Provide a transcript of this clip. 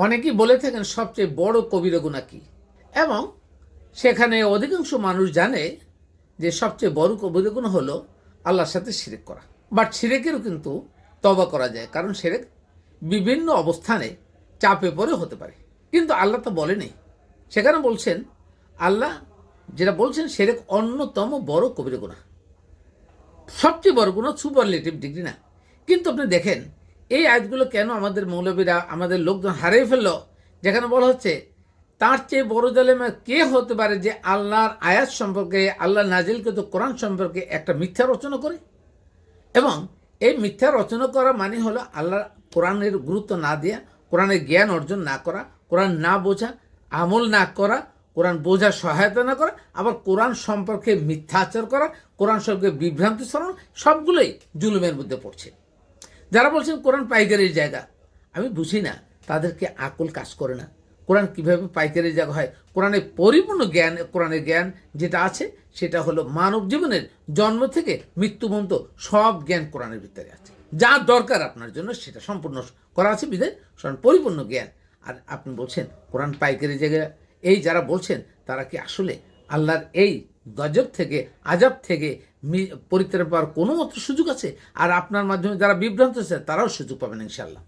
অনেকেই বলে থাকেন সবচেয়ে বড় কবিরা গুনাহ কি, এবং সেখানে অধিকাংশ মানুষ জানে যে সবচেয়ে বড় কবিরা গুনাহ হলো আল্লাহর সাথে শিরক করা। বাট শিরকেরও কিন্তু তওবা করা যায়, কারণ শিরক বিভিন্ন অবস্থানে চাপে পড়ে হতে পারে, কিন্তু আল্লাহ তো বলেনি। সেখানে বলছেন, আল্লাহ যেটা বলছেন শিরক অন্যতম বড় কবিরা গুনাহ, সবচেয়ে বড় গুনাহ, সুপারলেটিভ ডিগ্রি না। কিন্তু আপনি দেখেন এই আয়াতগুলো কেন আমাদের মৌলবীরা, আমাদের লোকজন হারিয়ে ফেললো, যেখানে বলা হচ্ছে তার চেয়ে বড় জালেম আর কে হতে পারে যে আল্লাহর আয়াত সম্পর্কে, আল্লাহ নাজিলকৃত কোরআন সম্পর্কে একটা মিথ্যা রচনা করে। এবং এই মিথ্যা রচনা করা মানে হলো আল্লাহর কোরআনের গুরুত্ব না দেওয়া, কোরআনের জ্ঞান অর্জন না করা, কোরআন না বোঝা, আমল না করা, কোরআন বোঝার সহায়তা না করা, আবার কোরআন সম্পর্কে মিথ্যাচার করা, কোরআন সম্পর্কে বিভ্রান্তি ছড়ানো, সবগুলোই জুলুমের মধ্যে পড়ছে। যারা বলছেন কোরআন পাইকারির জায়গা, আমি বুঝি না, তাদেরকে আকল কাজ করে না। কোরআন কীভাবে পাইকারির জায়গা হয়? কোরআনের পরিপূর্ণ জ্ঞান, কোরআনের জ্ঞান যেটা আছে সেটা হলো মানব জীবনের জন্ম থেকে মৃত্যু পর্যন্ত সব জ্ঞান কোরআনের ভিতরে আছে। যা দরকার আপনার জন্য সেটা সম্পূর্ণ করা আছে, বিধায় পরিপূর্ণ জ্ঞান। আর আপনি বলছেন কোরআন পাইকারি জায়গা, এই যারা বলছেন তারা কি আসলে আল্লাহর এই গজব থেকে, আজাব থেকে পরিত্রাণ পাওয়ার কোনো মাত্র সুযোগ আছে? আর আপনার মাধ্যমে যারা বিভ্রান্ত হচ্ছে তারাও সুযোগ পাবেন ইনশাআল্লাহ।